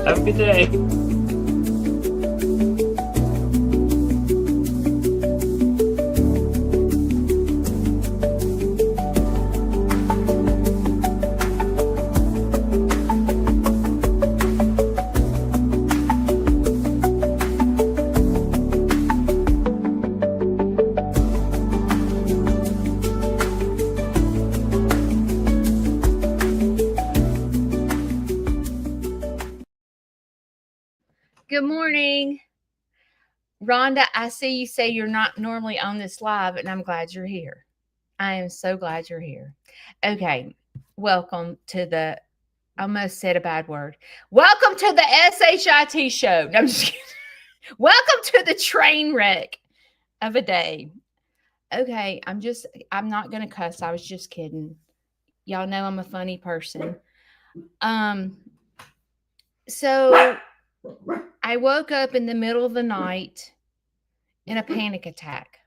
Have a good day. Good morning. Rhonda, I see you say you're not normally on this live, and I'm glad you're here. I am so glad you're here. Okay, welcome to the, I almost said a bad word. Welcome to the SHIT show. No, I'm just kidding. Welcome to the train wreck of a day. Okay, I'm not going to cuss. I was just kidding. Y'all know I'm a funny person. So I woke up in the middle of the night in a panic attack.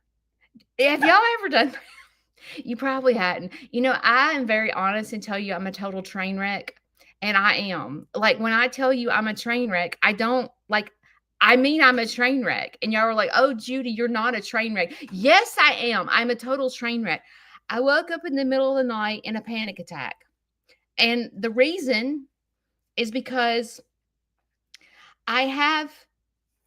Have y'all ever done that? You probably hadn't. I am very honest and tell you I'm a total train wreck. And I am. Like, when I tell you I'm a train wreck, I mean I'm a train wreck. And y'all are like, oh, Judy, you're not a train wreck. Yes, I am. I'm a total train wreck. I woke up in the middle of the night in a panic attack. And the reason is because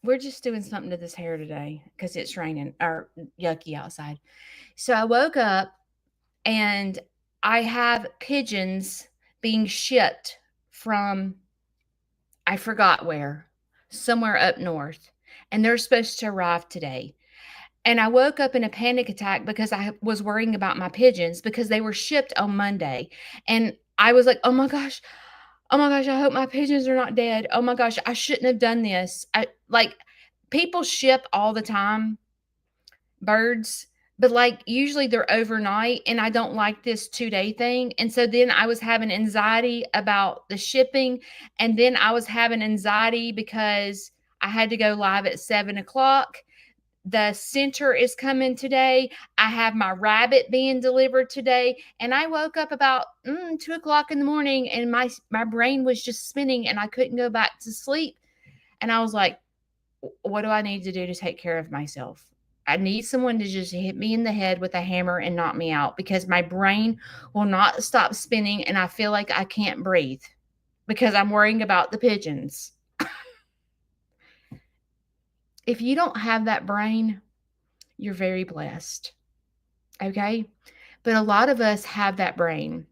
we're just doing something to this hair today because it's raining or yucky outside. So I woke up and I have pigeons being shipped from, I forgot where, somewhere up north. And they're supposed to arrive today. And I woke up in a panic attack because I was worrying about my pigeons because they were shipped on Monday. And I was like, oh my gosh, I hope my pigeons are not dead. Oh my gosh, I shouldn't have done this. People ship all the time, birds, but usually they're overnight, and I don't like this 2-day thing. And so then I was having anxiety about the shipping, and then I was having anxiety because I had to go live at 7:00. The center is coming today. I have my rabbit being delivered today. And I woke up about 2:00 in the morning, and my brain was just spinning and I couldn't go back to sleep. And I was like, what do I need to do to take care of myself? I need someone to just hit me in the head with a hammer and knock me out because my brain will not stop spinning and I feel like I can't breathe because I'm worrying about the pigeons. If you don't have that brain, you're very blessed. Okay? But a lot of us have that brain,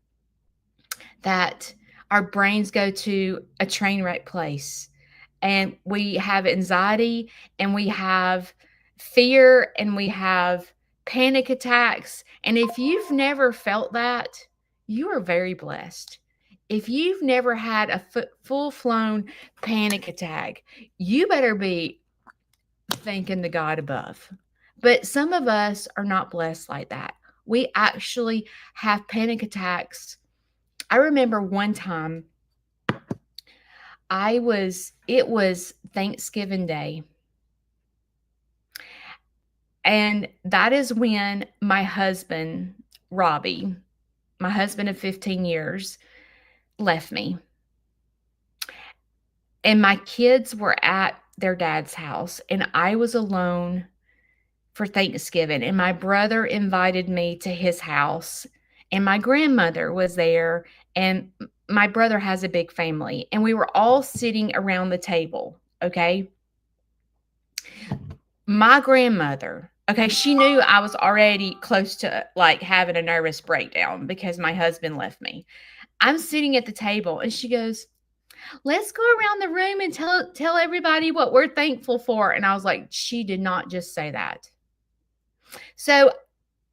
that our brains go to a train wreck place, and we have anxiety and we have fear and we have panic attacks. And if you've never felt that, you are very blessed. If you've never had a full-flown panic attack, you better be thanking the God above. But some of us are not blessed like that. We actually have panic attacks. I remember one time it was Thanksgiving Day. And that is when my husband, Robbie, my husband of 15 years, left me. And my kids were at their dad's house, and I was alone for Thanksgiving. And my brother invited me to his house, and my grandmother was there, and my brother has a big family, and we were all sitting around the table, okay? My grandmother, okay, she knew I was already close to having a nervous breakdown because my husband left me. I'm sitting at the table and she goes, let's go around the room and tell everybody what we're thankful for. And I was like, she did not just say that. So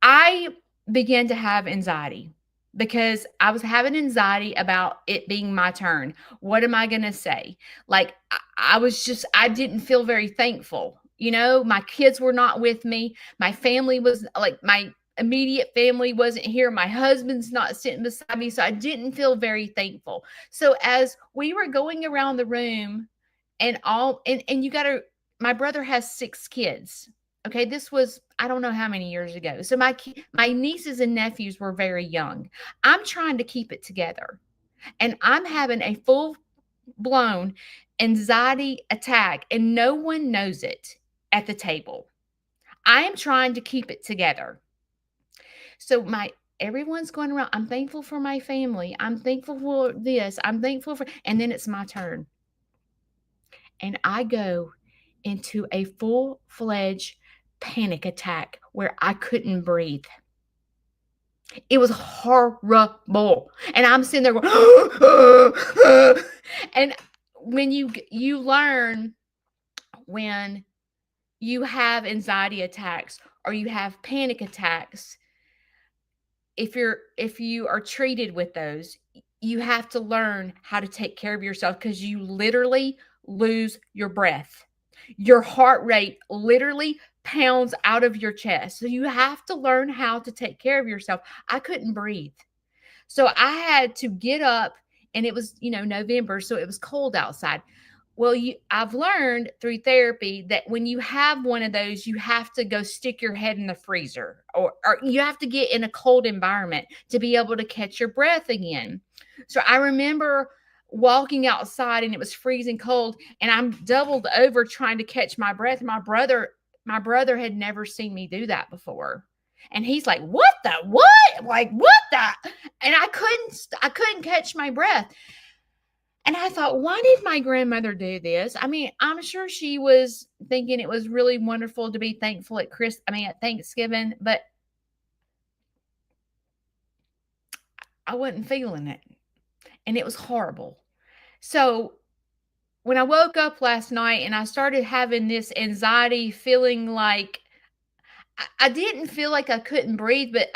I began to have anxiety because I was having anxiety about it being my turn. What am I going to say? I didn't feel very thankful. My kids were not with me. My family was my immediate family wasn't here. My husband's not sitting beside me. So I didn't feel very thankful. So as we were going around the room and my brother has 6 kids. Okay. This was, I don't know how many years ago. So my nieces and nephews were very young. I'm trying to keep it together, and I'm having a full blown anxiety attack, and no one knows it at the table. I am trying to keep it together. So my everyone's going around, I'm thankful for my family. I'm thankful for this. I'm thankful for, and then it's my turn. And I go into a full-fledged panic attack where I couldn't breathe. It was horrible. And I'm sitting there going, and when you learn when you have anxiety attacks or you have panic attacks, if you are treated with those, you have to learn how to take care of yourself because you literally lose your breath. Your heart rate literally pounds out of your chest. So you have to learn how to take care of yourself. I couldn't breathe. So I had to get up, and it was, November, so it was cold outside. Well, I've learned through therapy that when you have one of those, you have to go stick your head in the freezer, or you have to get in a cold environment to be able to catch your breath again. So I remember walking outside and it was freezing cold, and I'm doubled over trying to catch my breath. My brother had never seen me do that before. And he's like, "What the what? Like what the?" And I couldn't catch my breath. And I thought, why did my grandmother do this? I mean, I'm sure she was thinking it was really wonderful to be thankful at Thanksgiving, but I wasn't feeling it. And it was horrible. So when I woke up last night and I started having this anxiety, feeling like I didn't feel like I couldn't breathe, but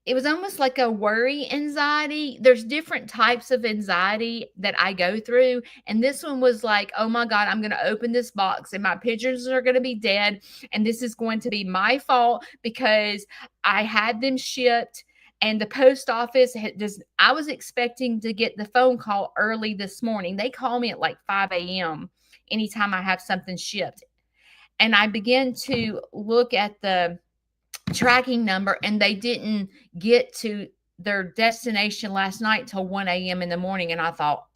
it was almost like a worry anxiety. There's different types of anxiety that I go through. And this one was like, oh my God, I'm going to open this box and my pigeons are going to be dead. And this is going to be my fault because I had them shipped. And the post office I was expecting to get the phone call early this morning. They call me at like 5 a.m. anytime I have something shipped. And I began to look at the tracking number, and they didn't get to their destination last night till 1 a.m. in the morning. And I thought,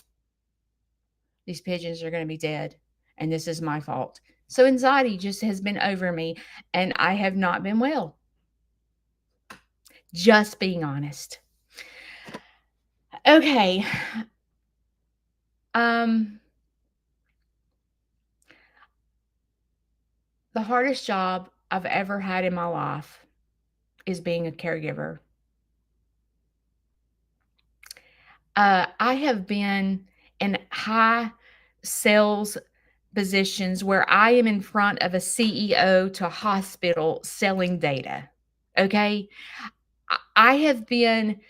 these pigeons are going to be dead, and this is my fault. So anxiety just has been over me, and I have not been well. Just being honest. Okay. The hardest job I've ever had in my life is being a caregiver. I have been in high sales positions where I am in front of a CEO to a hospital selling data. Okay. I have been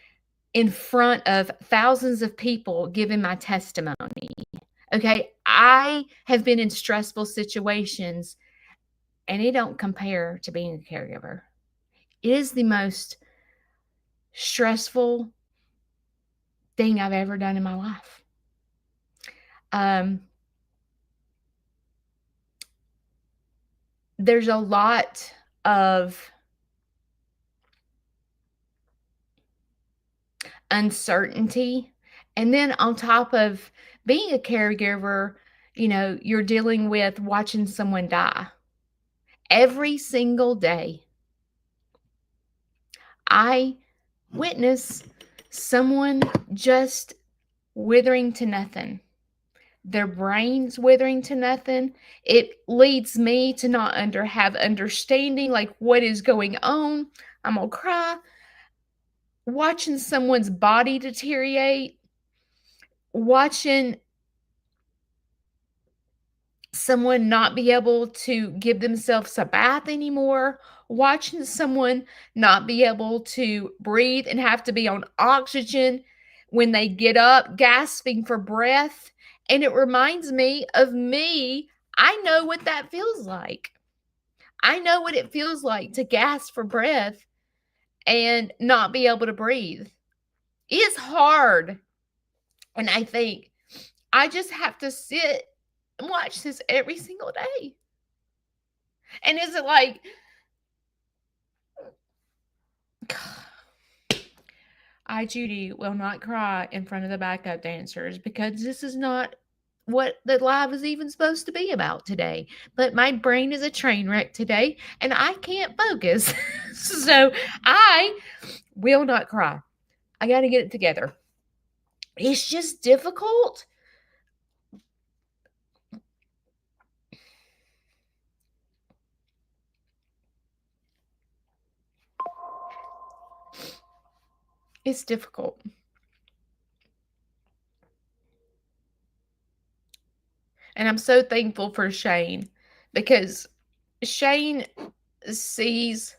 in front of thousands of people giving my testimony. Okay. I have been in stressful situations, and it don't compare to being a caregiver. It is the most stressful thing I've ever done in my life. There's a lot of uncertainty. And then on top of being a caregiver, you're dealing with watching someone die every single day. I witness someone just withering to nothing. Their brains withering to nothing. It leads me to not have understanding like what is going on. I'm gonna cry. Watching someone's body deteriorate, watching someone not be able to give themselves a bath anymore, watching someone not be able to breathe and have to be on oxygen when they get up, gasping for breath. And it reminds me of me. I know what that feels like. I know what it feels like to gasp for breath and not be able to breathe. It's hard. And I think I just have to sit and watch this every single day. And is it like, I, Judy, will not cry in front of the backup dancers because this is not what the live is even supposed to be about today. But my brain is a train wreck today and I can't focus. So I will not cry. I got to get it together. It's just difficult. It's difficult. And I'm so thankful for Shane because Shane sees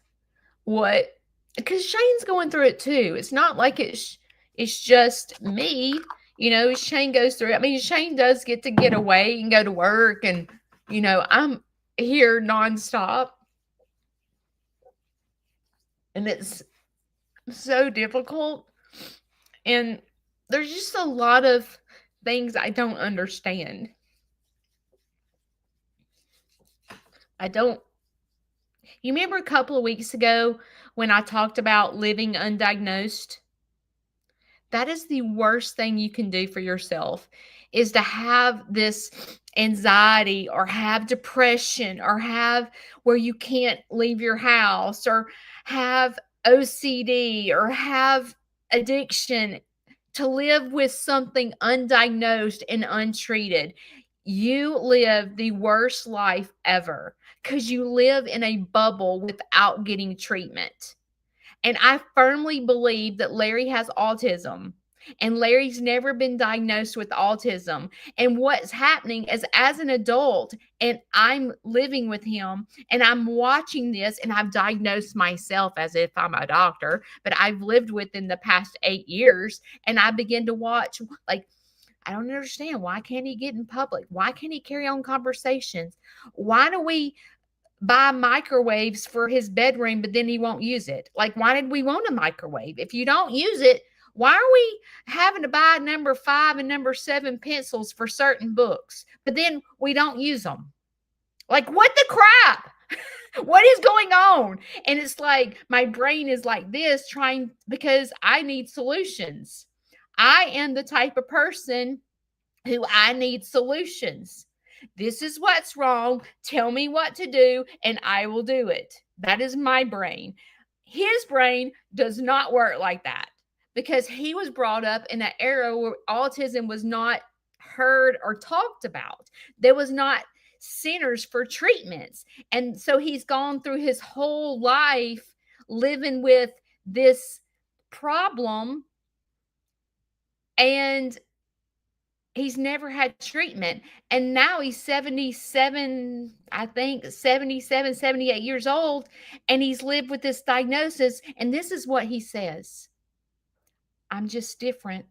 what, because Shane's going through it too. It's not like it's just me. Shane goes through it. I mean, Shane does get to get away and go to work, and I'm here nonstop, and it's so difficult. And there's just a lot of things I don't understand. I don't. You remember a couple of weeks ago when I talked about living undiagnosed? That is the worst thing you can do for yourself, is to have this anxiety or have depression or have where you can't leave your house or have OCD or have addiction, to live with something undiagnosed and untreated. You live the worst life ever because you live in a bubble without getting treatment. And I firmly believe that Larry has autism. And Larry's never been diagnosed with autism. And what's happening is, as an adult, and I'm living with him and I'm watching this, and I've diagnosed myself as if I'm a doctor, but I've lived with in the past 8 years. And I begin to watch, like, I don't understand. Why can't he get in public? Why can't he carry on conversations? Why do we buy microwaves for his bedroom, but then he won't use it? Like, why did we want a microwave? If you don't use it, why are we having to buy number 5 and number 7 pencils for certain books, but then we don't use them? Like, what the crap? What is going on? And it's like my brain is like this, trying, because I need solutions. I am the type of person who I need solutions. This is what's wrong. Tell me what to do, and I will do it. That is my brain. His brain does not work like that because he was brought up in an era where autism was not heard or talked about. There was not centers for treatments. And so he's gone through his whole life living with this problem, and he's never had treatment. And now he's 77, I think 77, 78 years old, and he's lived with this diagnosis. And this is what he says: I'm just different.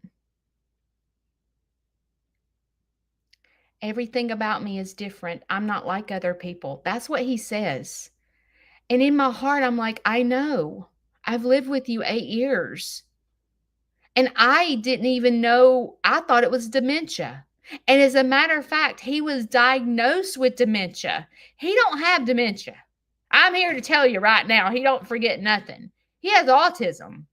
Everything about me is different. I'm not like other people. That's what he says. And in my heart, I'm like, I know. I've lived with you 8 years. And I didn't even know, I thought it was dementia. And as a matter of fact, he was diagnosed with dementia. He don't have dementia. I'm here to tell you right now, he don't forget nothing. He has autism.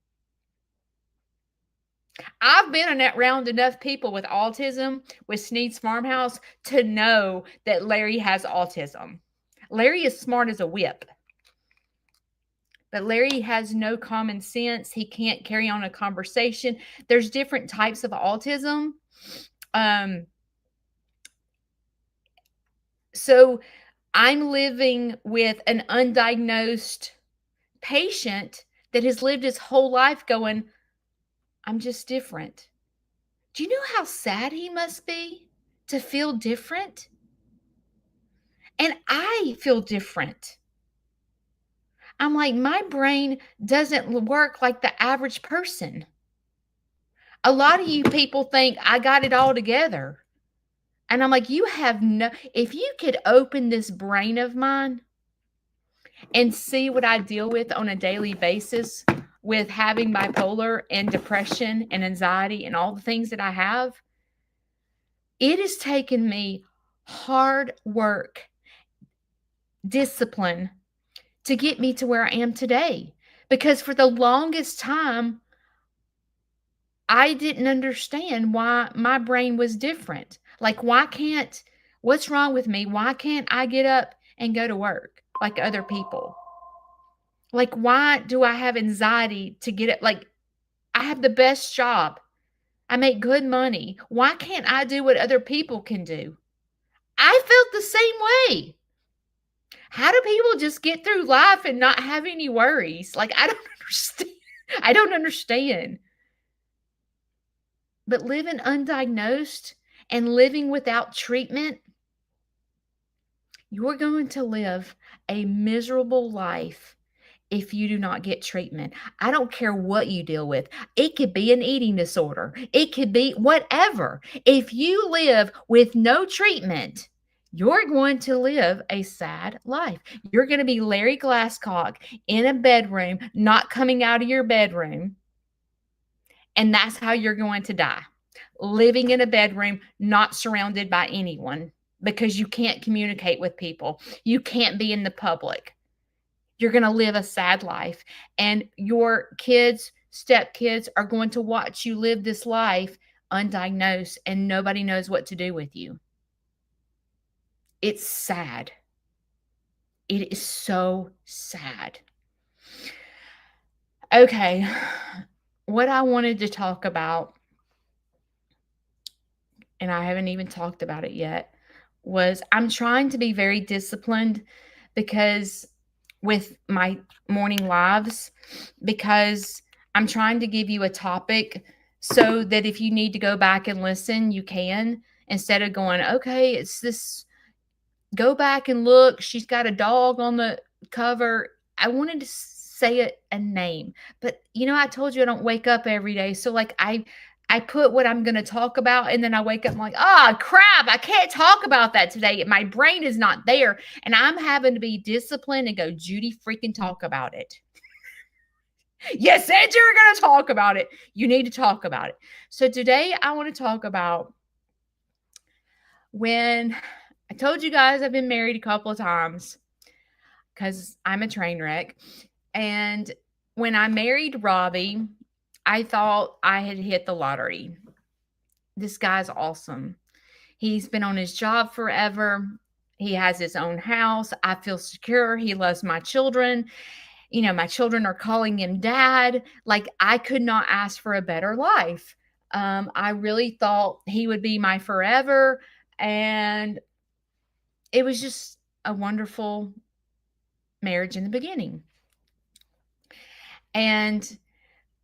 I've been around enough people with autism with Sneed's Farmhouse to know that Larry has autism. Larry is smart as a whip. But Larry has no common sense. He can't carry on a conversation. There's different types of autism. So I'm living with an undiagnosed patient that has lived his whole life going, I'm just different. Do you know how sad he must be to feel different? And I feel different. I'm like, my brain doesn't work like the average person. A lot of you people think I got it all together. And I'm like, you have no, if you could open this brain of mine and see what I deal with on a daily basis with having bipolar and depression and anxiety and all the things that I have, it has taken me hard work, discipline to get me to where I am today. Because for the longest time, I didn't understand why my brain was different. Like, what's wrong with me? Why can't I get up and go to work like other people? Like, why do I have anxiety to get it? Like, I have the best job. I make good money. Why can't I do what other people can do? I felt the same way. How do people just get through life and not have any worries? Like, I don't understand. I don't understand. But living undiagnosed and living without treatment, you're going to live a miserable life if you do not get treatment. I don't care what you deal with. It could be an eating disorder, it could be whatever. If you live with no treatment, you're going to live a sad life. You're going to be Larry Glasscock in a bedroom, not coming out of your bedroom. And that's how you're going to die. Living in a bedroom, not surrounded by anyone because you can't communicate with people. You can't be in the public. You're going to live a sad life. And your kids, stepkids are going to watch you live this life undiagnosed and nobody knows what to do with you. It's sad. It is so sad. Okay. What I wanted to talk about, and I haven't even talked about it yet, was I'm trying to be very disciplined because with my morning lives, because I'm trying to give you a topic so that if you need to go back and listen, you can, instead of going, okay, it's this, go back and look. She's got a dog on the cover. I wanted to say a name, but I told you I don't wake up every day. So like I put what I'm going to talk about and then I wake up, I'm like, oh crap, I can't talk about that today. My brain is not there. And I'm having to be disciplined and go, Judy, freaking talk about it. You said you were going to talk about it. You need to talk about it. So today I want to talk about when I told you guys I've been married a couple of times because I'm a train wreck. And when I married Robbie, I thought I had hit the lottery. This guy's awesome. He's been on his job forever. He has his own house. I feel secure. He loves my children. My children are calling him dad. Like, I could not ask for a better life. I really thought he would be my forever. And it was just a wonderful marriage in the beginning. And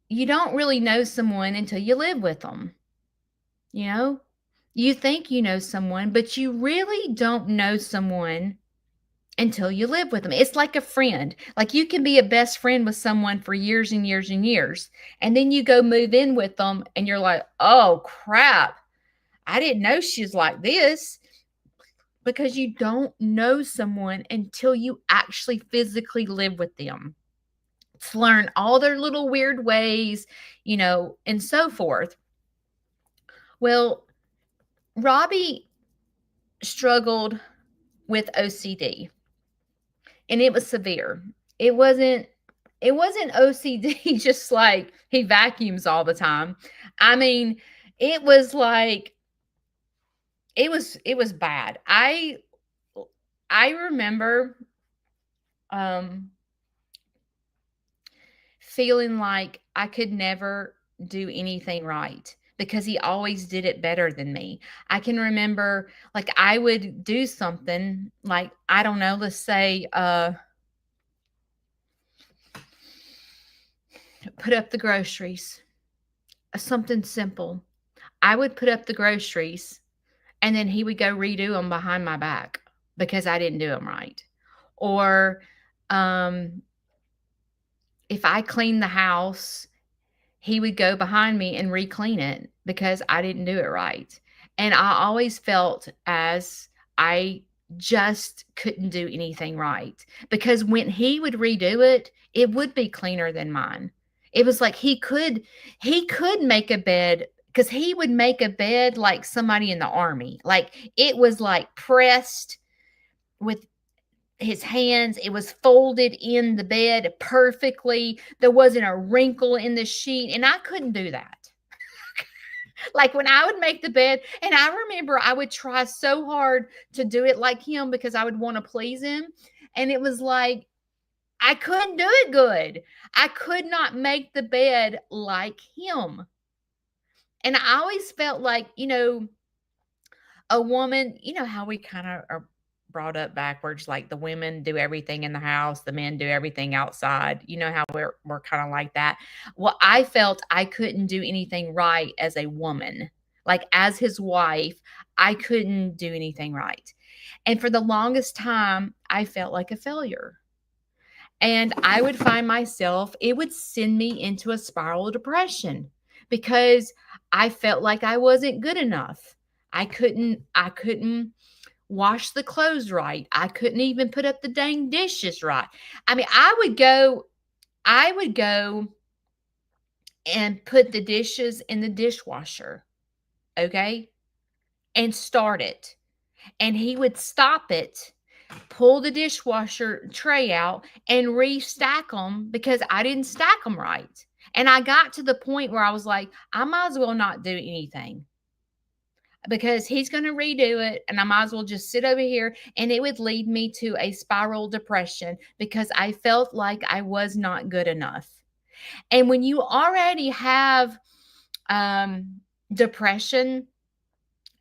you don't really know someone until you live with them. You think you know someone, but you really don't know someone until you live with them. It's like a friend. Like, you can be a best friend with someone for years and years and years. And then you go move in with them and you're like, oh crap, I didn't know she's like this. Because you don't know someone until you actually physically live with them. To learn all their little weird ways, and so forth. Well, Robbie struggled with OCD, and it was severe. It wasn't OCD just like he vacuums all the time. I mean, it was like it was bad. I remember feeling like I could never do anything right because he always did it better than me. I can remember, like, I would do something like, I don't know, let's say, put up the groceries, something simple. I would put up the groceries and then he would go redo them behind my back because I didn't do them right. Or, if I cleaned the house, he would go behind me and re-clean it because I didn't do it right. And I always felt as I just couldn't do anything right because when he would redo it, it would be cleaner than mine. It was like he could make a bed because he would make a bed like somebody in the army. Like, it was like pressed with his hands. It was folded in the bed perfectly. There wasn't a wrinkle in the sheet, and I couldn't do that. Like when I would make the bed, and I remember I would try so hard to do it like him because I would want to please him. And it was like, I couldn't do it good. I could not make the bed like him. And I always felt like, a woman, you know how we kind of are brought up backwards, like the women do everything in the house, the men do everything outside. You know how we're kind of like that. Well, I felt I couldn't do anything right as a woman. Like as his wife, I couldn't do anything right. And for the longest time, I felt like a failure. And I would find myself, it would send me into a spiral of depression because I felt like I wasn't good enough. I couldn't wash the clothes right. I couldn't even put up the dang dishes right. I mean, I would go and put the dishes in the dishwasher, okay? And start it. And he would stop it, pull the dishwasher tray out, and restack them because I didn't stack them right. And I got to the point where I was like, I might as well not do anything because he's going to redo it and I might as well just sit over here. And it would lead me to a spiral depression because I felt like I was not good enough. And when you already have depression,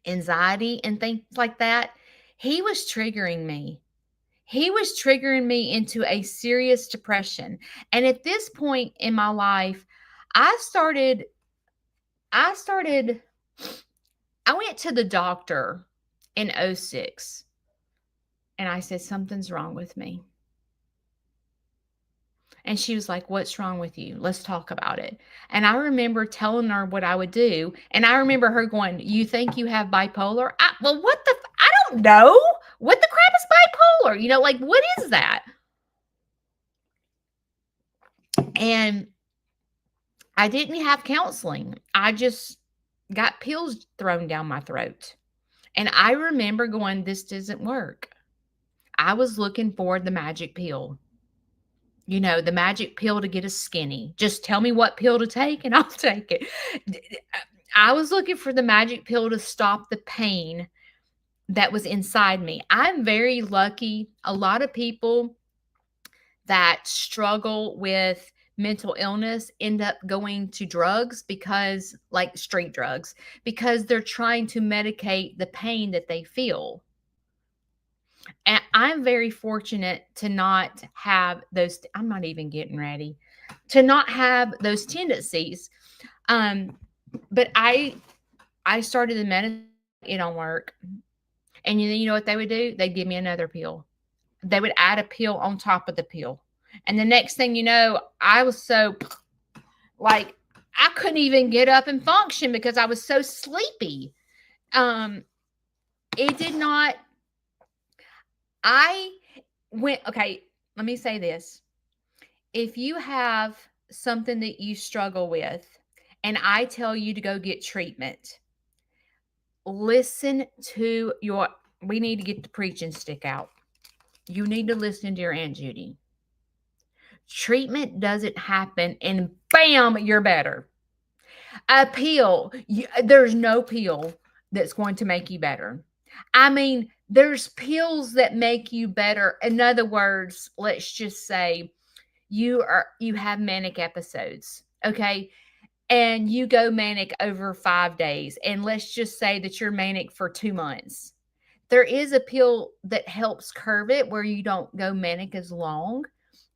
anxiety, and things like that, he was triggering me. He was triggering me into a serious depression. And at this point in my life, I started, I started, I went to the doctor in '06 and I said, something's wrong with me. And she was like, what's wrong with you? Let's talk about it. And I remember telling her what I would do. And I remember her going, you think you have bipolar? Well, I don't know. What the crap is bipolar? Like, what is that? And I didn't have counseling. I just got pills thrown down my throat. And I remember going, this doesn't work. I was looking for the magic pill. The magic pill to get us skinny. Just tell me what pill to take and I'll take it. I was looking for the magic pill to stop the pain that was inside me. I'm very lucky. A lot of people that struggle with mental illness end up going to drugs because, like street drugs, because they're trying to medicate the pain that they feel. And I'm very fortunate to not have those. I'm not even getting ready to not have those tendencies. But I started the medicine. It don't work. And you know what they would do? They'd give me another pill. They would add a pill on top of the pill. And the next thing you know, I was so like I couldn't even get up and function because I was so sleepy. It did not. Okay, let me say this. If you have something that you struggle with and I tell you to go get treatment, listen to we need to get the preaching stick out. You need to listen to your Aunt Judy. Treatment doesn't happen and bam, you're better. A pill, there's no pill that's going to make you better. I mean, there's pills that make you better. In other words, let's just say you have manic episodes, okay? And you go manic over 5 days. And let's just say that you're manic for 2 months. There is a pill that helps curb it where you don't go manic as long,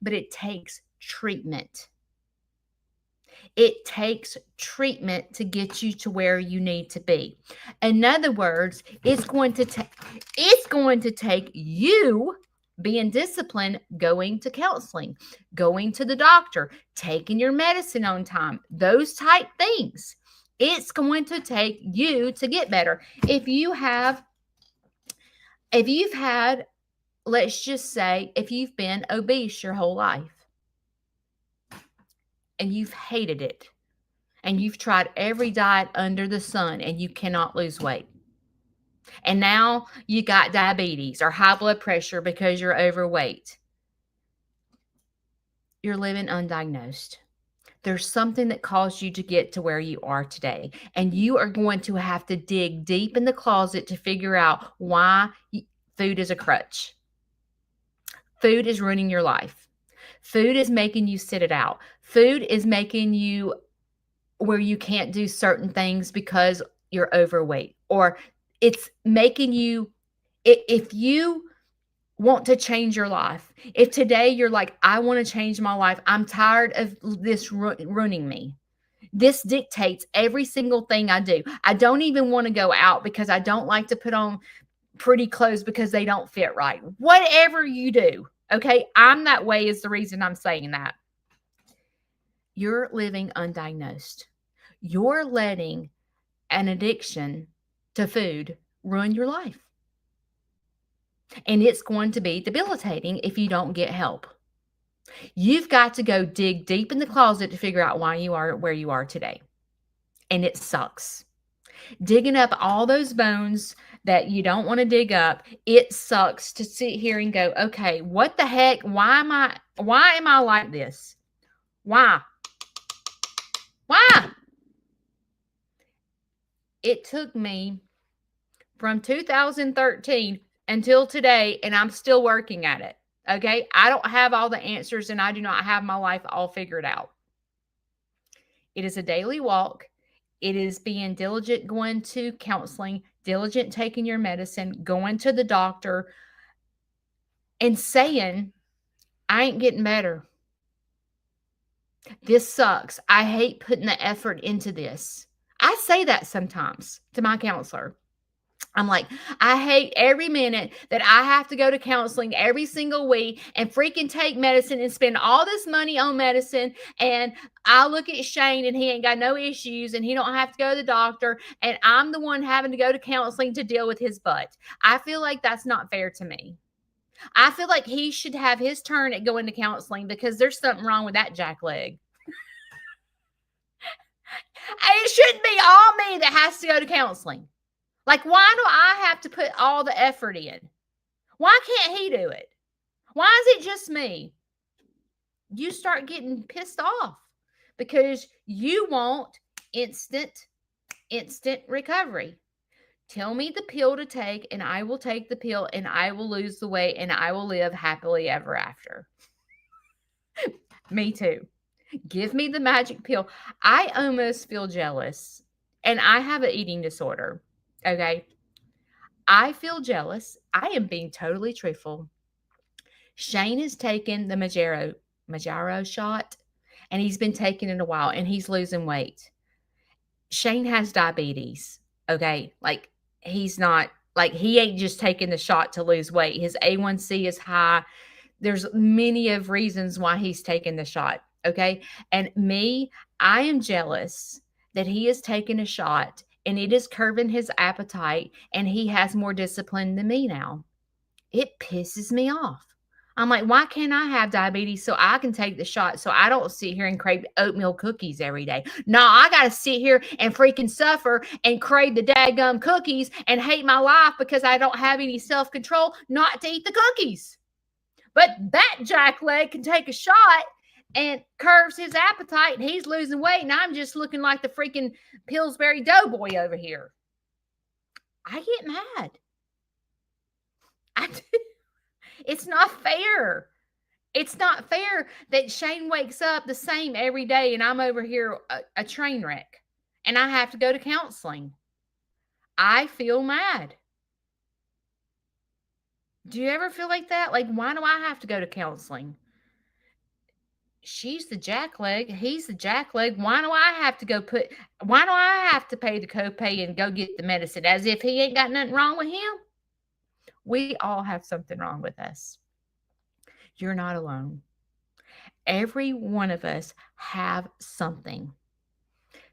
but it takes treatment. It takes treatment to get you to where you need to be. In other words, it's going to take you being disciplined, going to counseling, going to the doctor, taking your medicine on time, those type things. It's going to take you to get better. If you've had, let's just say, if you've been obese your whole life and you've hated it and you've tried every diet under the sun and you cannot lose weight, and now you got diabetes or high blood pressure because you're overweight, you're living undiagnosed. There's something that caused you to get to where you are today. And you are going to have to dig deep in the closet to figure out why food is a crutch. Food is ruining your life. Food is making you sit it out. Food is making you where you can't do certain things because you're overweight, or it's making you, if you want to change your life, if today you're like, I want to change my life, I'm tired of this ruining me. This dictates every single thing I do. I don't even want to go out because I don't like to put on pretty clothes because they don't fit right. Whatever you do, okay? I'm that way is the reason I'm saying that. You're living undiagnosed. You're letting an addiction to food ruin your life. And it's going to be debilitating if you don't get help. You've got to go dig deep in the closet to figure out why you are where you are today. And it sucks. Digging up all those bones that you don't want to dig up, it sucks to sit here and go, okay, what the heck? Why am I like this? Why? Why? It took me from 2013 until today, and I'm still working at it. Okay. I don't have all the answers, and I do not have my life all figured out. It is a daily walk. It is being diligent, going to counseling, diligent, taking your medicine, going to the doctor, and saying, I ain't getting better. This sucks. I hate putting the effort into this. I say that sometimes to my counselor. I'm like, I hate every minute that I have to go to counseling every single week and freaking take medicine and spend all this money on medicine. And I look at Shane and he ain't got no issues and he don't have to go to the doctor. And I'm the one having to go to counseling to deal with his butt. I feel like that's not fair to me. I feel like he should have his turn at going to counseling because there's something wrong with that jackleg. It shouldn't be all me that has to go to counseling. Like, why do I have to put all the effort in? Why can't he do it? Why is it just me? You start getting pissed off because you want instant recovery. Tell me the pill to take and I will take the pill and I will lose the weight and I will live happily ever after. Me too. Give me the magic pill. I almost feel jealous, and I have an eating disorder. Okay. I feel jealous. I am being totally truthful. Shane has taken the Majaro shot, and he's been taking it a while, and he's losing weight. Shane has diabetes. Okay. Like, he's not, like, he ain't just taking the shot to lose weight. His A1C is high. There's many of reasons why he's taking the shot. Okay. And me, I am jealous that he is taking a shot and it is curbing his appetite and he has more discipline than me now. It pisses me off. I'm like, why can't I have diabetes so I can take the shot so I don't sit here and crave oatmeal cookies every day? No, I got to sit here and freaking suffer and crave the daggum cookies and hate my life because I don't have any self-control not to eat the cookies. But that jackleg can take a shot and curves his appetite and he's losing weight and I'm just looking like the freaking Pillsbury Doughboy over here. I get mad. It's not fair. It's not fair that Shane wakes up the same every day and I'm over here a train wreck and I have to go to counseling. I feel mad. Do you ever feel like that? Like, why do I have to go to counseling? She's the jackleg. He's the jackleg. Why do I have to pay the copay and go get the medicine as if he ain't got nothing wrong with him? We all have something wrong with us. You're not alone. Every one of us have something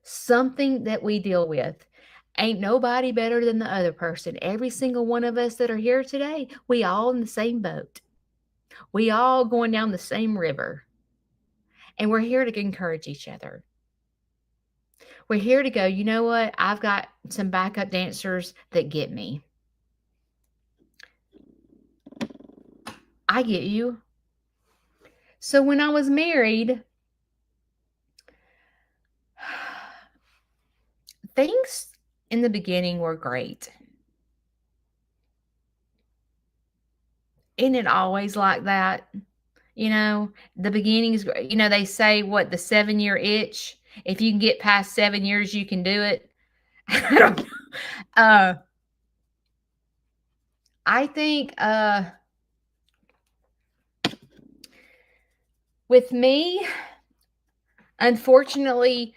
that we deal with. Ain't nobody better than the other person. Every single one of us that are here today, we all in the same boat. We all going down the same river. And we're here to encourage each other. We're here to go, you know what? I've got some backup dancers that get me. I get you. So when I was married, things in the beginning were great. Isn't it always like that? You know, the beginning's great. You know, they say what the 7-year itch. If you can get past 7 years, you can do it. I don't know. Uh, I think with me, unfortunately,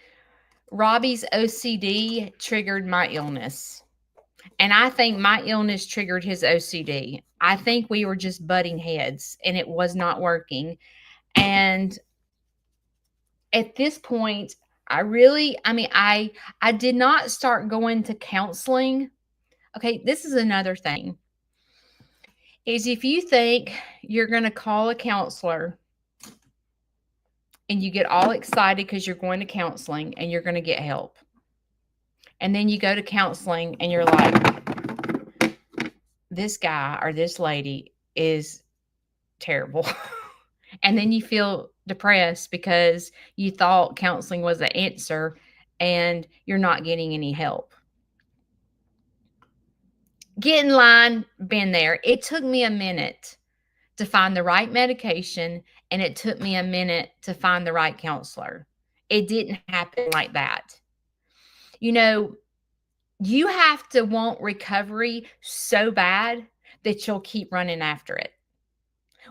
Robbie's OCD triggered my illness. And I think my illness triggered his OCD. I think we were just butting heads and it was not working. And at this point, I did not start going to counseling. Okay, this is another thing. Is if you think you're going to call a counselor and you get all excited because you're going to counseling and you're going to get help. And then you go to counseling and you're like, this guy or this lady is terrible. And then you feel depressed because you thought counseling was the answer and you're not getting any help. Get in line, been there. It took me a minute to find the right medication, and it took me a minute to find the right counselor. It didn't happen like that. You know, you have to want recovery so bad that you'll keep running after it.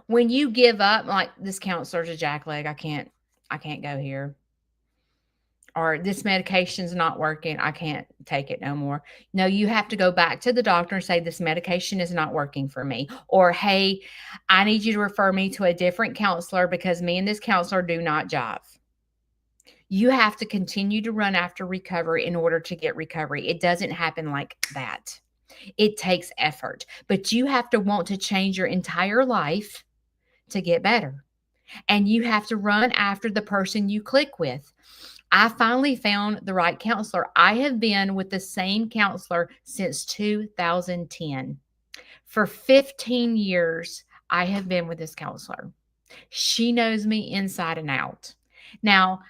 When you give up, like this counselor's a jackleg, I can't go here. Or this medication's not working, I can't take it no more. No, you have to go back to the doctor and say, this medication is not working for me. Or, hey, I need you to refer me to a different counselor because me and this counselor do not jive. You have to continue to run after recovery in order to get recovery. It doesn't happen like that. It takes effort, but you have to want to change your entire life to get better. And you have to run after the person you click with. I finally found the right counselor. I have been with the same counselor since 2010. For 15 years, I have been with this counselor. She knows me inside and out. Now,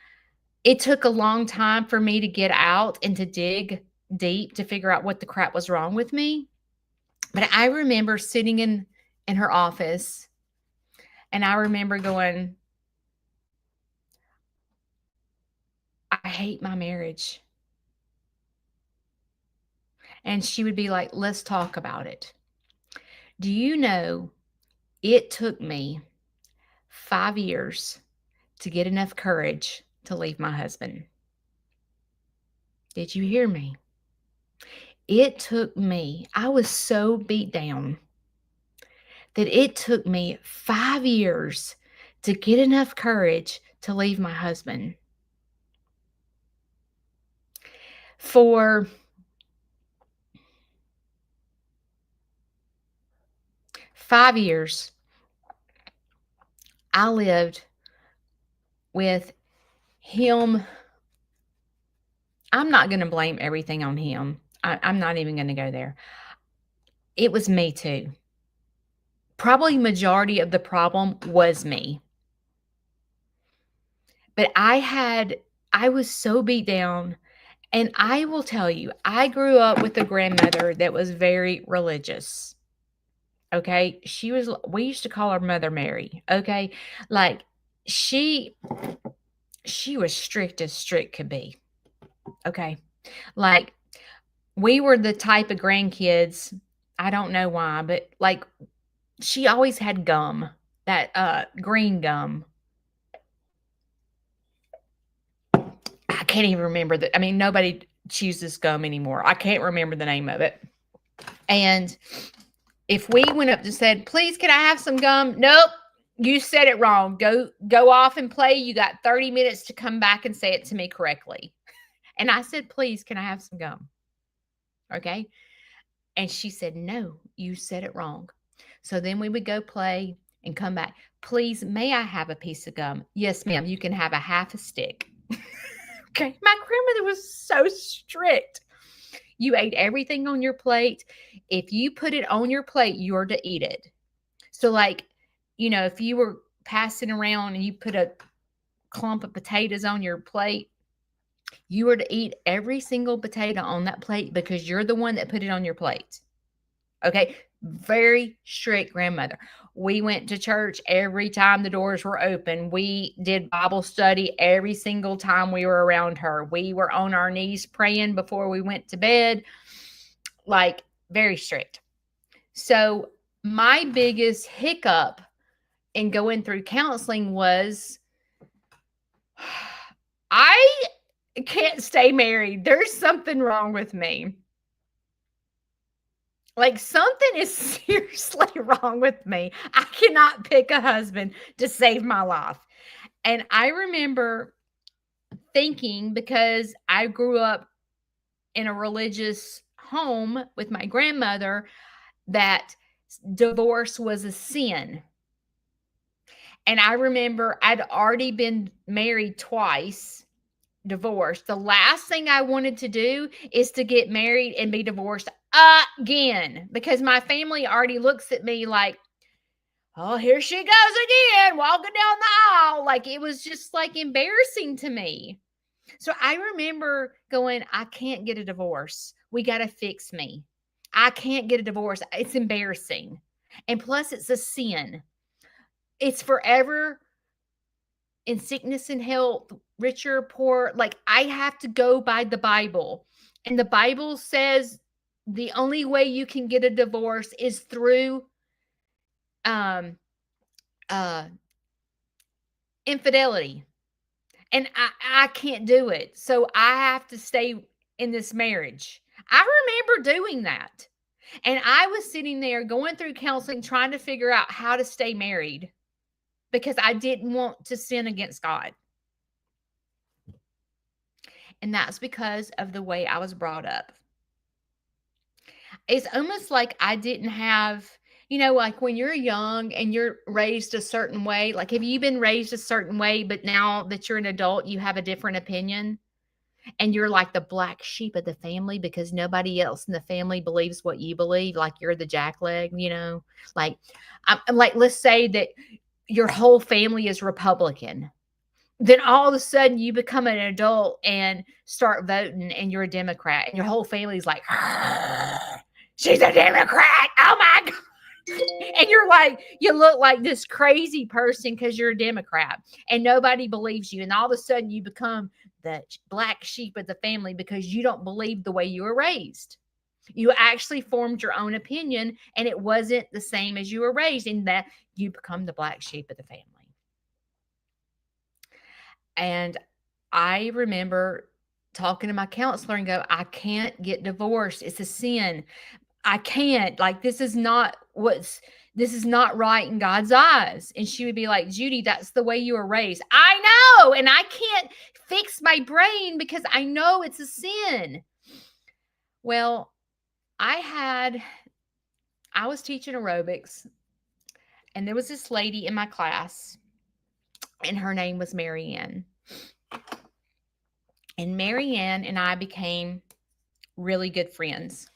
it took a long time for me to get out and to dig deep to figure out what the crap was wrong with me. But I remember sitting in her office, and I remember going, I hate my marriage. And she would be like, let's talk about it. Do you know it took me 5 years to get enough courage to leave my husband? Did you hear me? It took me, I was so beat down that it took me 5 years to get enough courage to leave my husband. For 5 years, I lived with him. I'm not going to blame everything on him. I'm not even going to go there. It was me too. Probably majority of the problem was me. But I was so beat down. And I will tell you, I grew up with a grandmother that was very religious. Okay. We used to call her Mother Mary. Okay. Like she was strict as strict could be. Okay. Like we were the type of grandkids, I don't know why, but like she always had gum, that green gum. I can't even remember that. I mean, nobody chews this gum anymore. I can't remember the name of it. And if we went up and said, please, can I have some gum? Nope. You said it wrong. Go off and play. You got 30 minutes to come back and say it to me correctly. And I said, please, can I have some gum? Okay. And she said, no, you said it wrong. So then we would go play and come back. Please, may I have a piece of gum? Yes, ma'am. You can have a half a stick. Okay. My grandmother was so strict. You ate everything on your plate. If you put it on your plate, you're to eat it. So like, if you were passing around and you put a clump of potatoes on your plate, You are to eat every single potato on that plate because you're the one that put it on your plate. Okay. Very strict grandmother. We went to church every time the doors were open. We did Bible study every single time we were around her. We were on our knees praying before we went to bed. Like, very strict. So, my biggest hiccup in going through counseling was I can't stay married. There's something wrong with me. Like, something is seriously wrong with me. I cannot pick a husband to save my life. And I remember thinking, because I grew up in a religious home with my grandmother, that divorce was a sin. And I remember I'd already been married twice, divorced. The last thing I wanted to do is to get married and be divorced again, because my family already looks at me like, oh, here she goes again, walking down the aisle. Like, it was just like embarrassing to me. So I remember going, I can't get a divorce. We got to fix me. I can't get a divorce. It's embarrassing. And plus, it's a sin. It's forever in sickness and health, richer, poor. Like, I have to go by the Bible. And the Bible says the only way you can get a divorce is through uh infidelity. And I can't do it. So I have to stay in this marriage. I remember doing that. And I was sitting there going through counseling, trying to figure out how to stay married because I didn't want to sin against God. And that's because of the way I was brought up. It's almost like I didn't have, like when you're young and you're raised a certain way, like, have you been raised a certain way, but now that you're an adult, you have a different opinion? And you're like the black sheep of the family because nobody else in the family believes what you believe. Like, you're the jackleg. Like, I'm like, let's say that your whole family is Republican. Then all of a sudden you become an adult and start voting and you're a Democrat and your whole family's like, she's a Democrat. Oh my God. And you're like, you look like this crazy person because you're a Democrat and nobody believes you. And all of a sudden you become the black sheep of the family because you don't believe the way you were raised. You actually formed your own opinion and it wasn't the same as you were raised, in that you become the black sheep of the family. And I remember talking to my counselor and go, I can't get divorced. It's a sin. I can't. Like, this is not right in God's eyes. And she would be like, Judy, that's the way you were raised. I know. And I can't fix my brain because I know it's a sin. Well, I was teaching aerobics and there was this lady in my class and her name was Martyn. And Martyn and I became really good friends.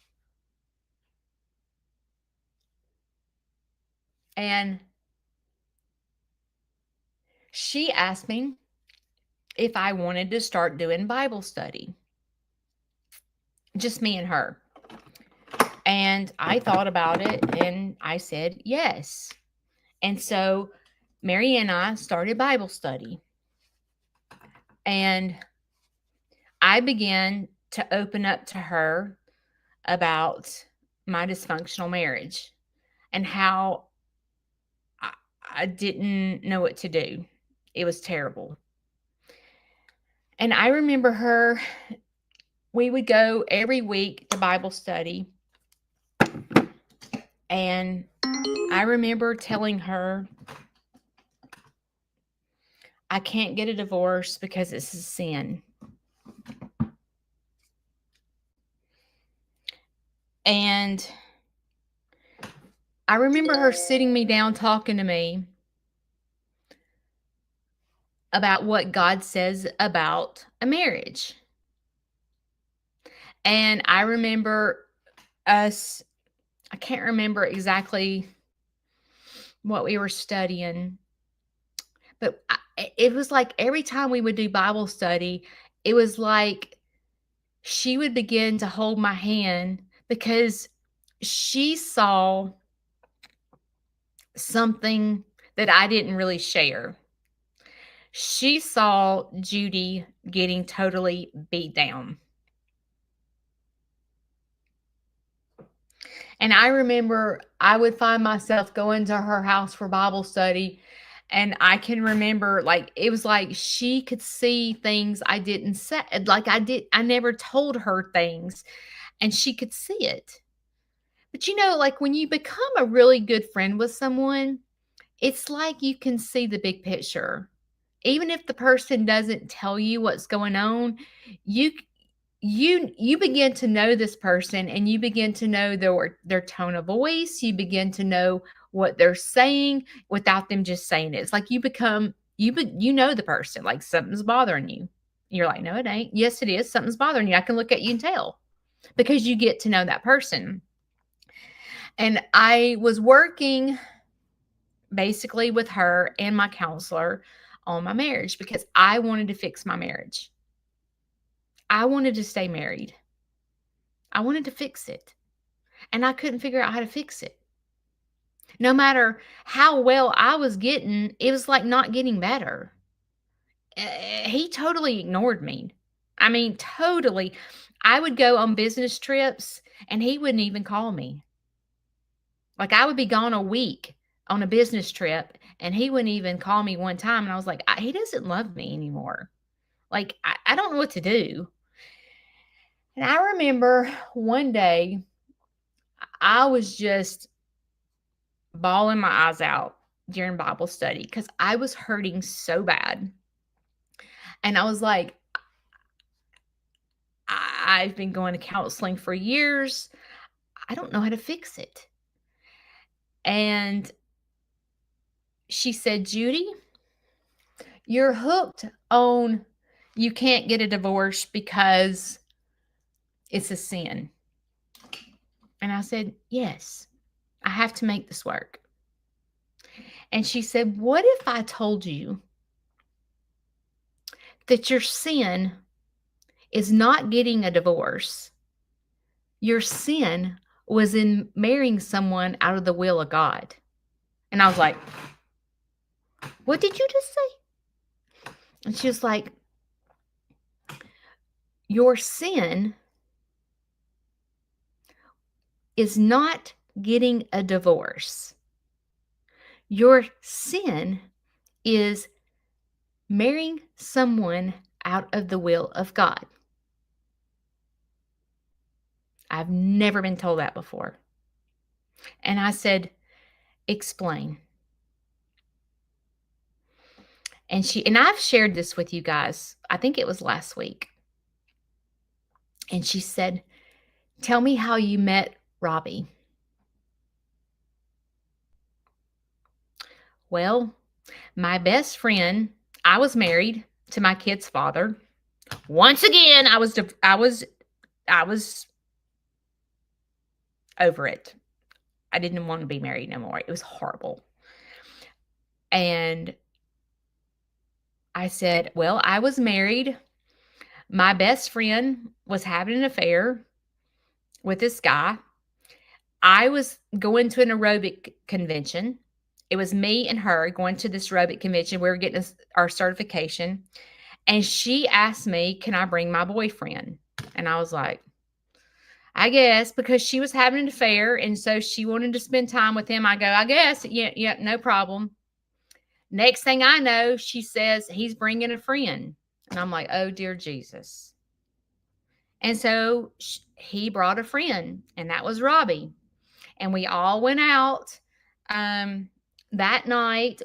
And she asked me if I wanted to start doing Bible study. Just me and her. And I thought about it and I said yes. And so Mary and I started Bible study. And I began to open up to her about my dysfunctional marriage and how I didn't know what to do. It was terrible. And I remember we would go every week to Bible study. And I remember telling her, I can't get a divorce because it's a sin. And I remember her sitting me down talking to me about what God says about a marriage. And I remember I can't remember exactly what we were studying, but it was like every time we would do Bible study, it was like she would begin to hold my hand because she saw something that I didn't really share. She saw Judy getting totally beat down. And I remember I would find myself going to her house for Bible study. And I can remember, like, it was like she could see things I didn't say. Like, I never told her things, and she could see it. But like when you become a really good friend with someone, it's like you can see the big picture. Even if the person doesn't tell you what's going on, you you begin to know this person, and you begin to know their tone of voice. You begin to know what they're saying without them just saying it. It's like you know the person, like something's bothering you. You're like, no, it ain't. Yes, it is. Something's bothering you. I can look at you and tell, because you get to know that person. And I was working basically with her and my counselor on my marriage because I wanted to fix my marriage. I wanted to stay married. I wanted to fix it. And I couldn't figure out how to fix it. No matter how well I was getting, it was like not getting better. He totally ignored me. I mean, totally. I would go on business trips and he wouldn't even call me. Like, I would be gone a week on a business trip and he wouldn't even call me one time. And I was like, he doesn't love me anymore. Like, I don't know what to do. And I remember one day I was just bawling my eyes out during Bible study because I was hurting so bad. And I was like, I've been going to counseling for years. I don't know how to fix it. And she said, Judy, you're hooked on you can't get a divorce because it's a sin. And I said, yes, I have to make this work. And she said, what if I told you that your sin is not getting a divorce? Your sin was in marrying someone out of the will of God. And I was like, what did you just say? And she was like, your sin is not getting a divorce. Your sin is marrying someone out of the will of God. I've never been told that before. And I said, explain. And I've shared this with you guys. I think it was last week. And she said, tell me how you met Robbie. Well, my best friend, I was married to my kid's father. Once again, I was over it. I didn't want to be married no more. It was horrible. And I said, well, I was married. My best friend was having an affair with this guy. I was going to an aerobic convention. It was me and her going to this aerobic convention. We were getting our certification. And she asked me, can I bring my boyfriend? And I was like, I guess, because she was having an affair. And so she wanted to spend time with him. I go, I guess. Yeah, no problem. Next thing I know, she says, he's bringing a friend. And I'm like, oh, dear Jesus. And so he brought a friend, and that was Robbie. And we all went out that night.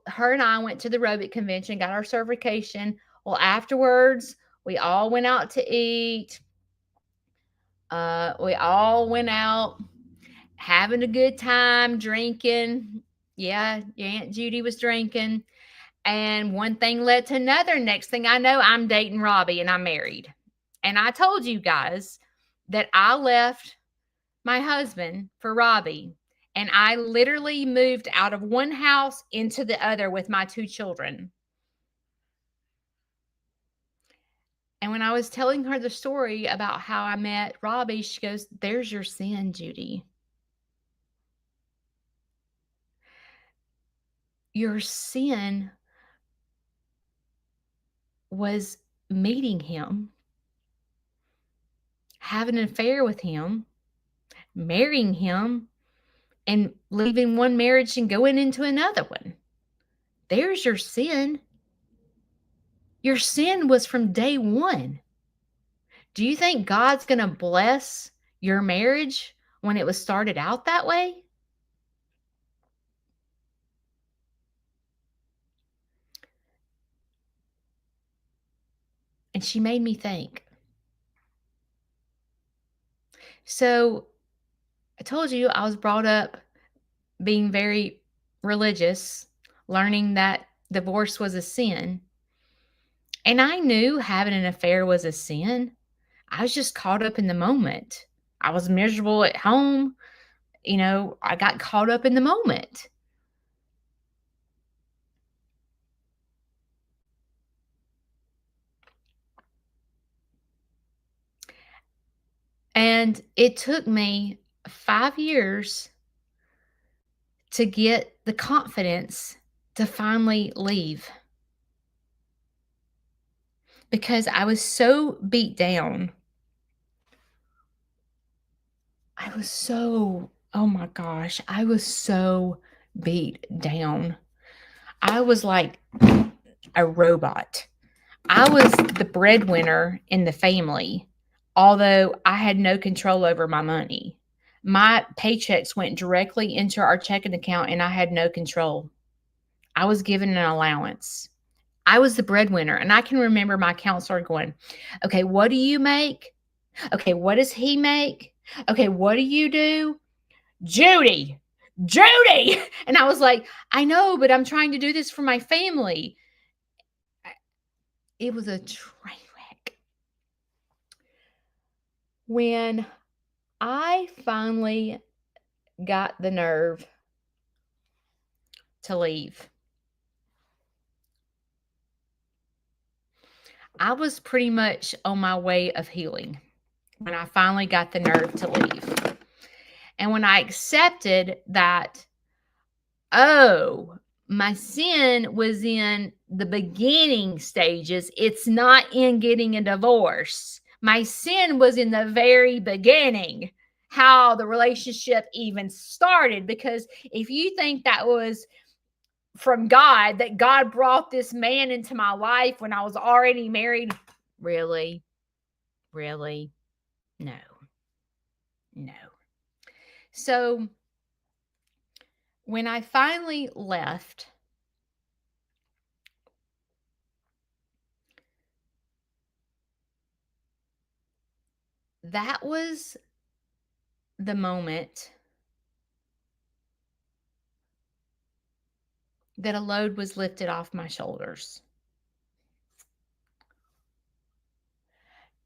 Her and I went to the aerobic convention, got our certification. Well, afterwards, we all went out to eat. We all went out having a good time, drinking. Yeah, Aunt Judy was drinking. And one thing led to another. Next thing I know, I'm dating Robbie and I'm married. And I told you guys that I left my husband for Robbie. And I literally moved out of one house into the other with my 2 children. And when I was telling her the story about how I met Robbie, she goes, "There's your sin, Judy. Your sin was meeting him, having an affair with him, marrying him, and leaving one marriage and going into another one. There's your sin. Your sin was from day one. Do you think God's going to bless your marriage when it was started out that way?" And she made me think. So I told you I was brought up being very religious, learning that divorce was a sin. And I knew having an affair was a sin. I was just caught up in the moment. I was miserable at home. I got caught up in the moment. And it took me 5 years to get the confidence to finally leave because I was so beat down. Oh my gosh, I was so beat down. I was like a robot. I was the breadwinner in the family, although I had no control over my money. My paychecks went directly into our checking account and I had no control. I was given an allowance. I was the breadwinner. And I can remember my counselor going, "Okay, what do you make? Okay, what does he make? Okay, what do you do? Judy, Judy." And I was like, "I know, but I'm trying to do this for my family." It was a train wreck. When I finally got the nerve to leave, I was pretty much on my way of healing when I finally got the nerve to leave. And when I accepted that, oh, my sin was in the beginning stages, it's not in getting a divorce. My sin was in the very beginning, how the relationship even started. Because if you think that was from God, that God brought this man into my life when I was already married, really, really, no, no. So when I finally left, that was the moment that a load was lifted off my shoulders.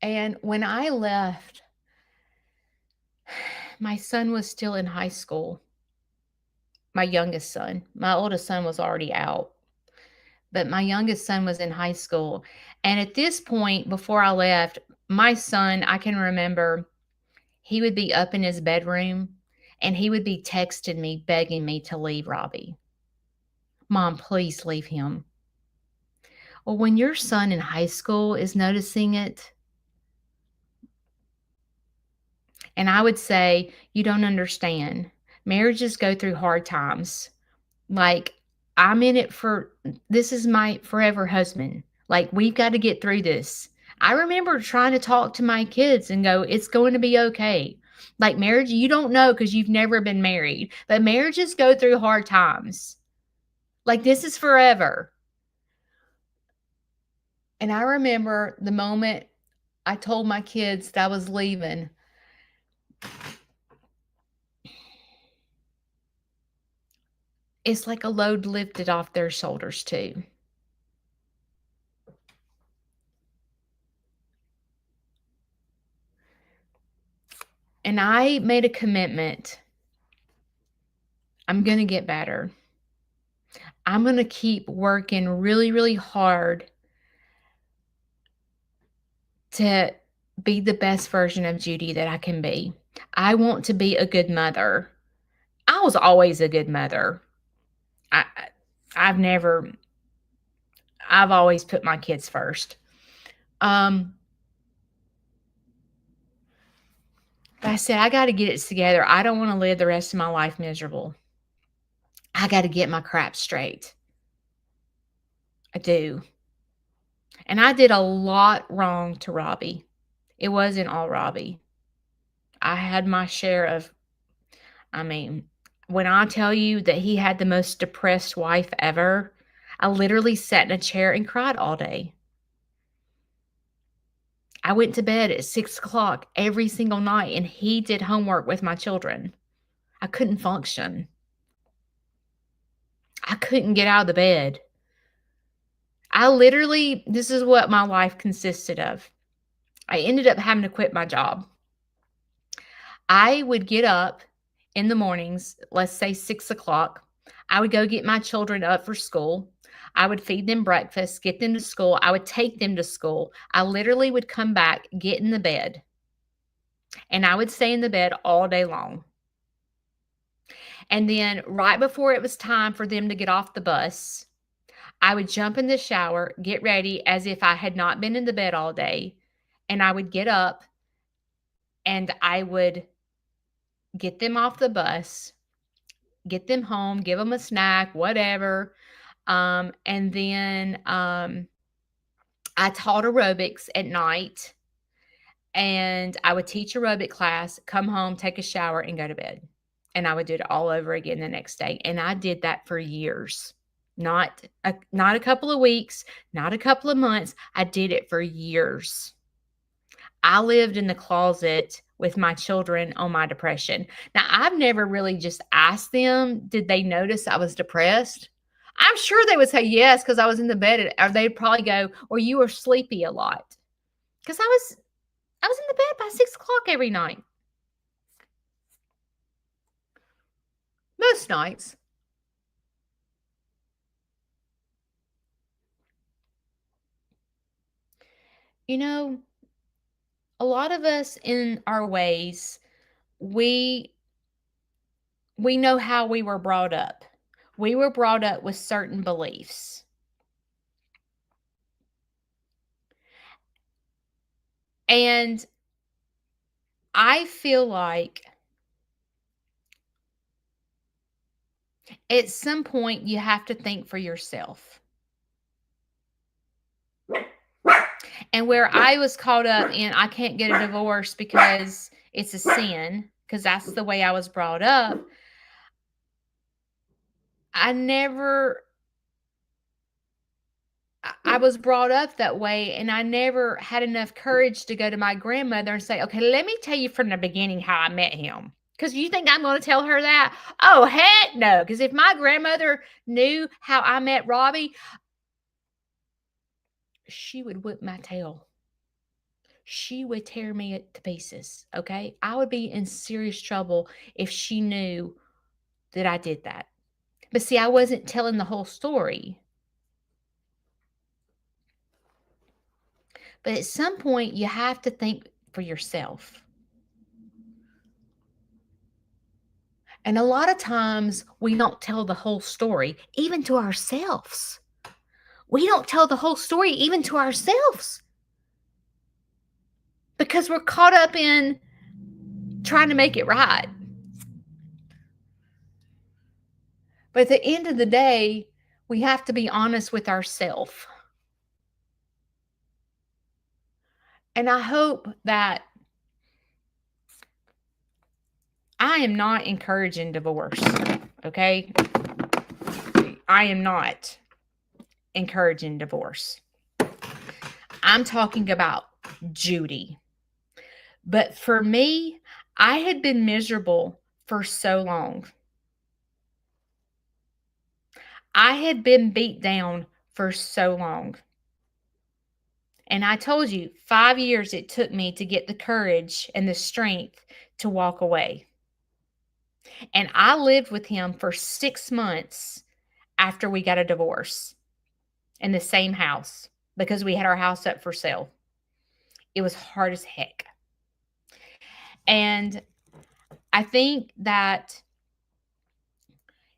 And when I left, my son was still in high school. My youngest son. My oldest son was already out, but my youngest son was in high school. And at this point, before I left, my son, I can remember he would be up in his bedroom and he would be texting me, begging me to leave Robbie. "Mom, please leave him." Well, when your son in high school is noticing it, and I would say, "You don't understand. Marriages go through hard times. Like, I'm in it for this is my forever husband. Like, we've got to get through this." I remember trying to talk to my kids and go, "It's going to be okay." Like, marriage, you don't know because you've never been married, but marriages go through hard times. Like, this is forever. And I remember the moment I told my kids that I was leaving, it's like a load lifted off their shoulders too. And I made a commitment. I'm going to get better. I'm going to keep working really, really hard to be the best version of Judy that I can be. I want to be a good mother. I was always a good mother. I I've never I've always put my kids first. Um, but I said, I got to get it together. I don't want to live the rest of my life miserable. I got to get my crap straight. I do. And I did a lot wrong to Robbie. It wasn't all Robbie. I had my share of, I mean, when I tell you that he had the most depressed wife ever, I literally sat in a chair and cried all day. I went to bed at 6 o'clock every single night and he did homework with my children. I couldn't function. I couldn't get out of the bed. This is what my life consisted of. I ended up having to quit my job. I would get up in the mornings, let's say 6 o'clock. I would go get my children up for school. I would feed them breakfast, get them to school. I would take them to school. I literally would come back, get in the bed, and I would stay in the bed all day long. And then right before it was time for them to get off the bus, I would jump in the shower, get ready as if I had not been in the bed all day, and I would get up and I would get them off the bus, get them home, give them a snack, whatever. And then I taught aerobics at night, and I would teach aerobic class, come home, take a shower, and go to bed. And I would do it all over again the next day. And I did that for years. Not a couple of weeks, not a couple of months. I did it for years. I lived in the closet with my children on my depression. Now, I've never really just asked them, did they notice I was depressed? I'm sure they would say yes because I was in the bed, or they'd probably go, or you were sleepy a lot. Because I was in the bed by 6 o'clock every night. Most nights. You know, a lot of us in our ways, we know how we were brought up. We were brought up with certain beliefs. And I feel like at some point you have to think for yourself. And where I was caught up in, I can't get a divorce because it's a sin, because that's the way I was brought up. I was brought up that way, and I never had enough courage to go to my grandmother and say, okay, let me tell you from the beginning how I met him. Because you think I'm going to tell her that? Oh, heck no. Because if my grandmother knew how I met Robbie, she would whip my tail. She would tear me to pieces, okay? I would be in serious trouble if she knew that I did that. But see, I wasn't telling the whole story. But at some point, you have to think for yourself. And a lot of times, we don't tell the whole story, even to ourselves. We don't tell the whole story, even to ourselves. Because we're caught up in trying to make it right. But at the end of the day, we have to be honest with ourselves. And I hope that I am not encouraging divorce, okay? I am not encouraging divorce. I'm talking about Judy. But for me, I had been miserable for so long. I had been beat down for so long. And I told you, 5 years it took me to get the courage and the strength to walk away. And I lived with him for 6 months after we got a divorce in the same house because we had our house up for sale. It was hard as heck. And I think that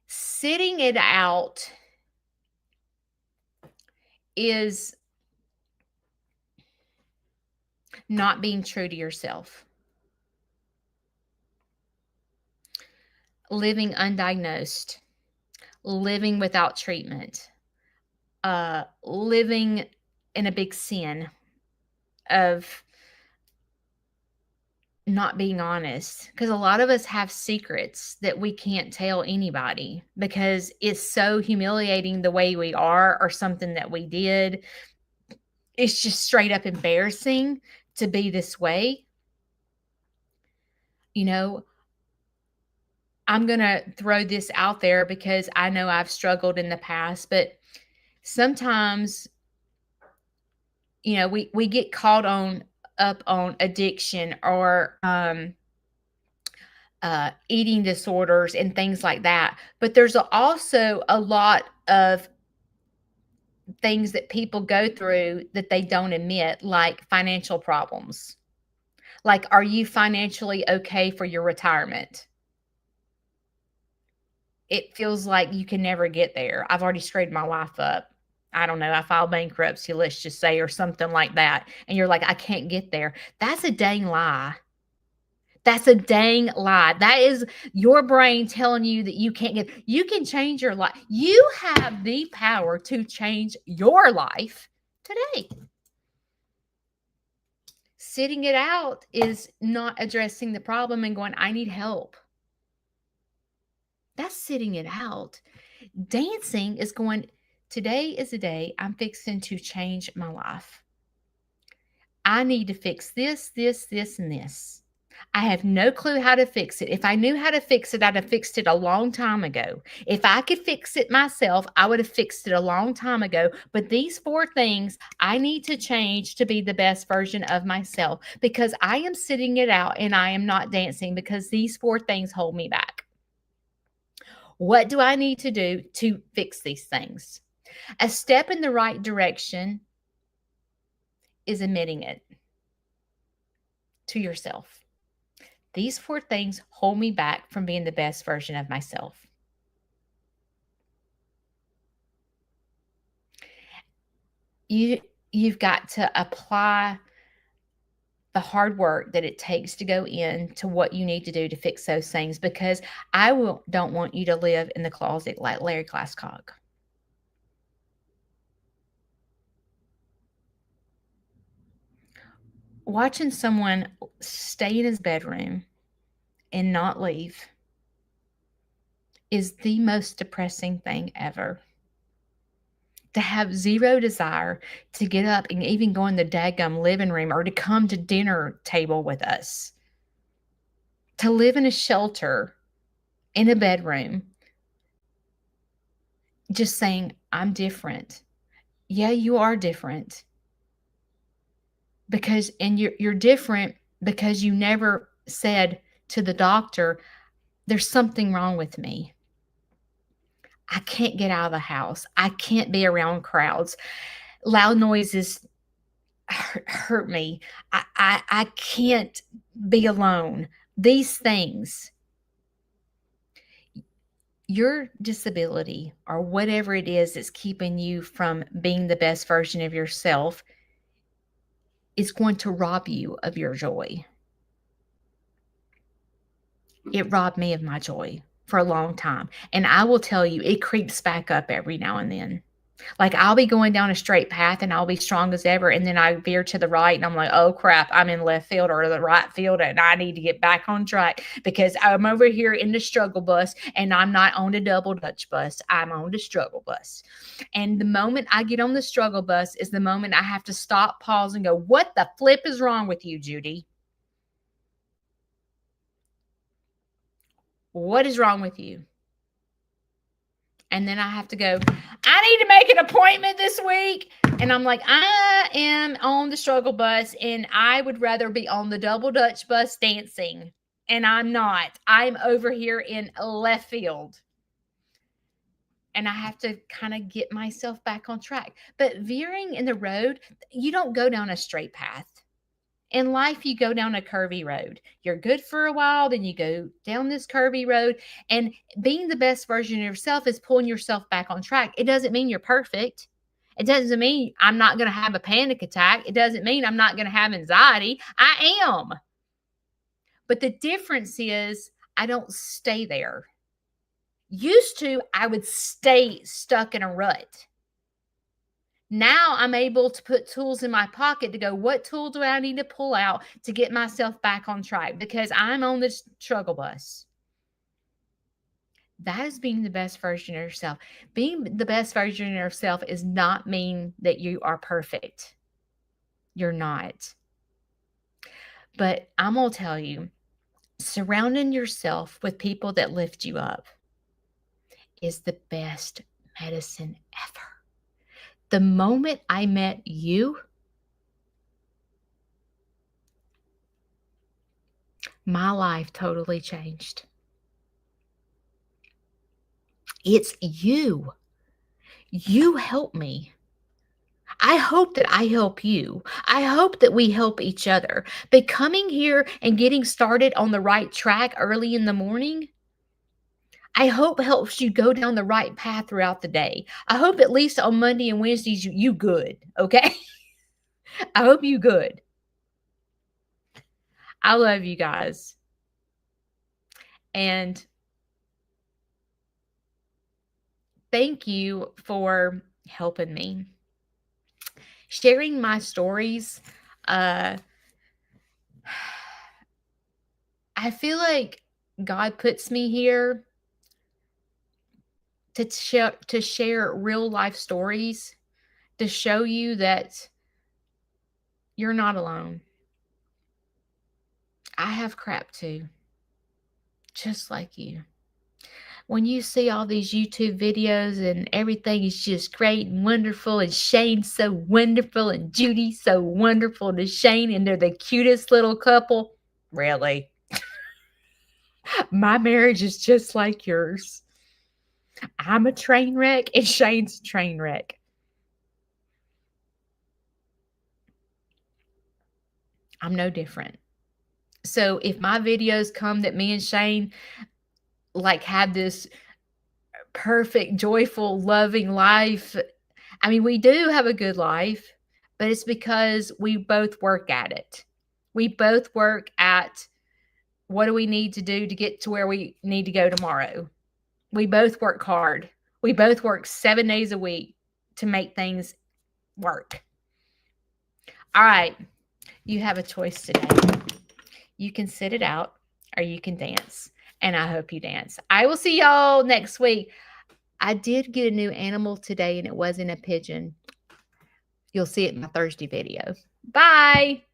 sitting it out is not being true to yourself. Living undiagnosed, living without treatment, living in a big sin of not being honest, because a lot of us have secrets that we can't tell anybody because it's so humiliating the way we are or something that we did. It's just straight up embarrassing to be this way. You know, I'm going to throw this out there because I know I've struggled in the past, but sometimes, we get caught up on addiction or eating disorders and things like that. But there's also a lot of things that people go through that they don't admit, like financial problems. Like, are you financially okay for your retirement? It feels like you can never get there. I've already screwed my life up. I don't know. I filed bankruptcy, let's just say, or something like that. And you're like, I can't get there. That's a dang lie. That's a dang lie. That is your brain telling you that you can't get. You can change your life. You have the power to change your life today. Sitting it out is not addressing the problem and going, I need help. That's sitting it out. Dancing is going, today is a day I'm fixing to change my life. I need to fix this, this, this, and this. I have no clue how to fix it. If I knew how to fix it, I'd have fixed it a long time ago. If I could fix it myself, I would have fixed it a long time ago. But these 4 things I need to change to be the best version of myself, because I am sitting it out and I am not dancing because these 4 things hold me back. What do I need to do to fix these things? A step in the right direction is admitting it to yourself. These 4 things hold me back from being the best version of myself. You've got to apply the hard work that it takes to go into what you need to do to fix those things, because don't want you to live in the closet like Larry Glasscock. Watching someone stay in his bedroom and not leave is the most depressing thing ever. To have zero desire to get up and even go in the daggum living room or to come to dinner table with us. To live in a shelter, in a bedroom, just saying, I'm different. Yeah, you are different. And you're different because you never said to the doctor, there's something wrong with me. I can't get out of the house. I can't be around crowds. Loud noises hurt me. I can't be alone. These things. Your disability or whatever it is that's keeping you from being the best version of yourself is going to rob you of your joy. It robbed me of my joy for a long time. And I will tell you, it creeps back up every now and then. Like, I'll be going down a straight path and I'll be strong as ever. And then I veer to the right and I'm like, oh crap, I'm in left field or the right field and I need to get back on track because I'm over here in the struggle bus and I'm not on the double Dutch bus. I'm on the struggle bus. And the moment I get on the struggle bus is the moment I have to stop, pause, and go, what the flip is wrong with you, Judy? What is wrong with you? And then I have to go, I need to make an appointment this week. And I'm like, I am on the struggle bus and I would rather be on the double Dutch bus dancing. And I'm not. I'm over here in left field. And I have to kind of get myself back on track. But veering in the road, you don't go down a straight path. In life, you go down a curvy road. You're good for a while, then you go down this curvy road. And being the best version of yourself is pulling yourself back on track. It doesn't mean you're perfect. It doesn't mean I'm not going to have a panic attack. It doesn't mean I'm not going to have anxiety. I am. But the difference is I don't stay there. Used to, I would stay stuck in a rut. Now I'm able to put tools in my pocket to go, what tool do I need to pull out to get myself back on track? Because I'm on this struggle bus. That is being the best version of yourself. Being the best version of yourself is not mean that you are perfect. You're not. But I'm going to tell you, surrounding yourself with people that lift you up is the best medicine ever. The moment I met you, my life totally changed. It's you. You help me. I hope that I help you. I hope that we help each other. But coming here and getting started on the right track early in the morning, I hope helps you go down the right path throughout the day. I hope at least on Monday and Wednesdays you good, okay? I hope you good. I love you guys. And thank you for helping me. Sharing my stories, I feel like God puts me here to share real life stories, to show you that you're not alone. I have crap too, just like you. When you see all these YouTube videos and everything is just great and wonderful, and Shane's so wonderful and Judy's so wonderful to Shane, and they're the cutest little couple, really? My marriage is just like yours. I'm a train wreck and Shane's a train wreck. I'm no different. So if my videos come that me and Shane like have this perfect, joyful, loving life, I mean, we do have a good life, but it's because we both work at it. We both work at what do we need to do to get to where we need to go tomorrow. We both work hard. We both work 7 days a week to make things work. All right. You have a choice today. You can sit it out or you can dance. And I hope you dance. I will see y'all next week. I did get a new animal today and it wasn't a pigeon. You'll see it in my Thursday video. Bye.